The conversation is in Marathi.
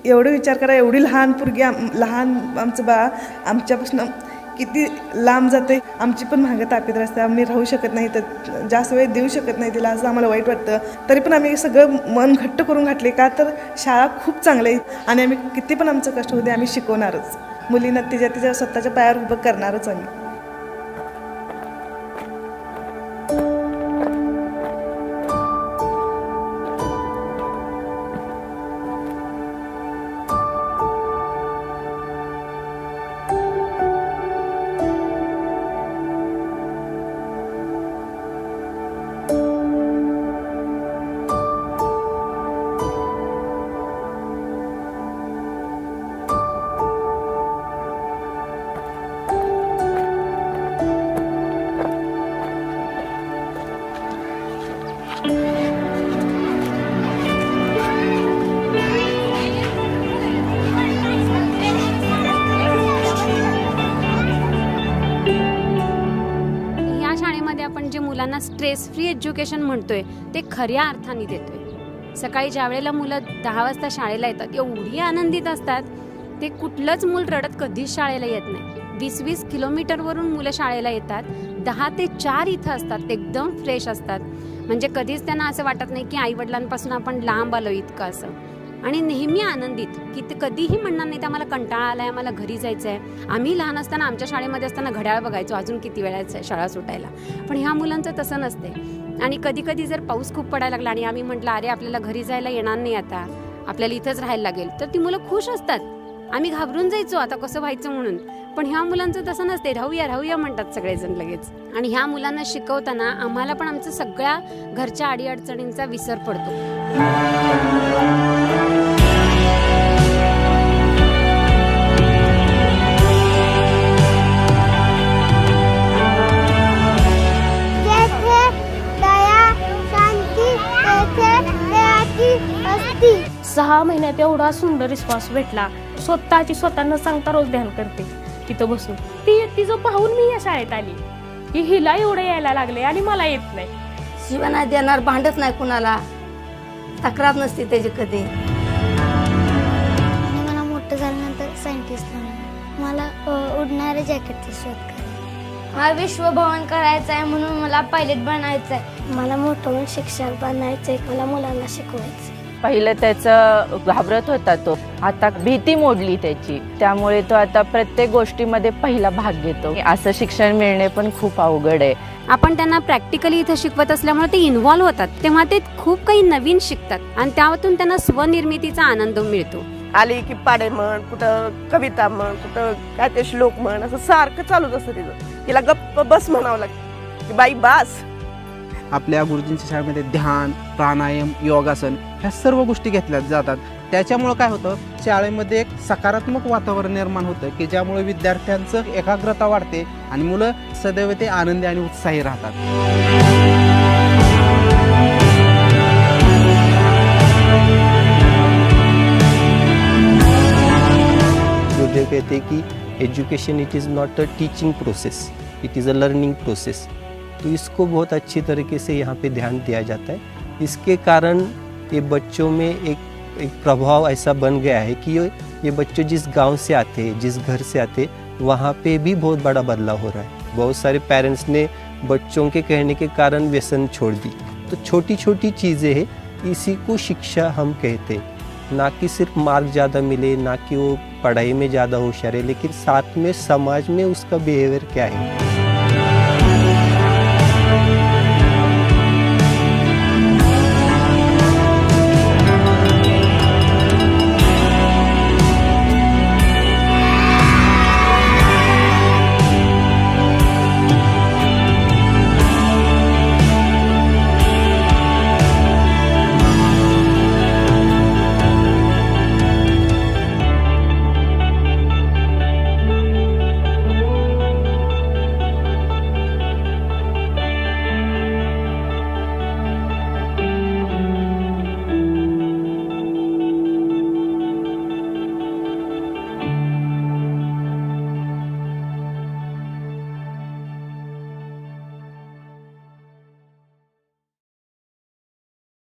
एवढं विचार करा, एवढी लहान पोरगी लहान आमचं बाळ आमच्यापासून किती लांब जाते. आमची पण मागं ताकीद असते, आम्ही राहू शकत नाही, तर जास्त वेळ देऊ शकत नाही तिला, असं आम्हाला वाईट वाटतं. तरी पण आम्ही सगळं मन घट्ट करून घातले, का तर शाळा खूप चांगली आहे आणि आम्ही किती पण आमचं कष्ट होते आम्ही शिकवणारच. मुलींना तिच्या स्वतःच्या पायावर उभं करणारच आम्ही. आपण जे मुलांना स्ट्रेस फ्री एज्युकेशन म्हणतोय ते खऱ्या अर्थाने देतोय. सकाळी ज्या वेळेला मुलं 10 वाजता शाळेला येतात एवढी आनंदित असतात, ते कुठलंच मूल रडत कधीच शाळेला येत नाही. 20-20 किलोमीटरवरून मुलं शाळेला येतात, 10 ते 4 इथं असतात, एकदम फ्रेश असतात. म्हणजे कधीच त्यांना असं वाटत नाही की आईवडिलांपासून आपण लांब आलो इतकं असं. आणि नेहमी आनंदित, की ते कधीही म्हणणार नाही आम्हाला कंटाळा आलाय, आम्हाला घरी जायचं आहे. आम्ही लहान असताना आमच्या शाळेमध्ये असताना घड्याळ बघायचो अजून किती वेळाचं आहे शाळा सुटायला, पण ह्या मुलांचं तसं नसते. आणि कधी कधी जर पाऊस खूप पडायला लागला आणि आम्ही म्हटलं अरे आपल्याला घरी जायला येणार नाही आता, आपल्याला इथंच राहायला लागेल, तर ती मुलं खुश असतात. आम्ही घाबरून जायचो आता कसं व्हायचं म्हणून, पण ह्या मुलांचं तसं नसते, राहूया राहूया म्हणतात सगळेजण लगेच. आणि ह्या मुलांना शिकवताना आम्हाला पण आमचं सगळ्या घरच्या अडीअडचणींचा विसर पडतो. सहा महिन्यात एवढा सुंदर रिस्पॉन्स भेटला. स्वतः न सांगता रोज ध्यान करते तिथं बसून. तिचं पाहून मी या शाळेत आली की हिला एवढं यायला लागले आणि मला येत नाही. शिवाना देणार, भांडत नाही कुणाला, तक्रार नसते त्याची कधी. आणि मला मोठं झाल्यानंतर सायंटिस्ट मला उडणारे जॅकेटचा शोध करायचा. मला विश्वभवन करायचं आहे म्हणून मला पायलट बनायचं आहे. मला मोठं होऊन शिक्षक बनायचं आहे, मला मुलांना शिकवायचं. पहिलं त्याचं घाबरत होता तो, आता भीती मोडली त्याची, त्यामुळे तो आता प्रत्येक गोष्टीमध्ये पहिला भाग घेतो. असं शिक्षण मिळणे पण खूप अवघड आहे. आपण त्यांना प्रॅक्टिकली इथं शिकवत असल्यामुळे ते इन्व्हॉल्व्ह होतात, तेव्हा ते खूप काही नवीन शिकतात आणि त्यातून त्यांना स्वनिर्मितीचा आनंद मिळतो. आली की पाडे म्हण, कुठं कविता म्हण, कुठं काय ते श्लोक म्हण, असं सारखं चालूच असतं तिचं. तिला गप्प बस म्हणावं लागतं की बाई बास. आपल्या गुरुजींच्या शाळेमध्ये ध्यान, प्राणायाम, योगासन ह्या सर्व गोष्टी घेतल्या जातात. त्याच्यामुळं काय होतं, शाळेमध्ये एक सकारात्मक वातावरण निर्माण होतं की ज्यामुळे विद्यार्थ्यांचं एकाग्रता वाढते आणि मुलं सदैव ते आनंदी आणि उत्साही राहतात. गुरुदेव कहते कि education it is not a teaching process, it is a learning process. तो इसको बहुत अच्छी तरीके से यहाँ पे ध्यान दिया जाता है. इसके कारण ये बच्चों में एक प्रभाव ऐसा बन गया है कि ये बच्चे जिस गांव से आते हैं, जिस घर से आते हैं, वहाँ पे भी बहुत बड़ा बदलाव हो रहा है. बहुत सारे पेरेंट्स ने बच्चों के कहने के कारण व्यसन छोड़ दी. तो छोटी छोटी चीज़ें हैं, इसी को शिक्षा हम कहते हैं. ना कि सिर्फ मार्क ज़्यादा मिले, ना कि वो पढ़ाई में ज़्यादा होशियार है, लेकिन साथ में समाज में उसका बिहेवियर क्या है.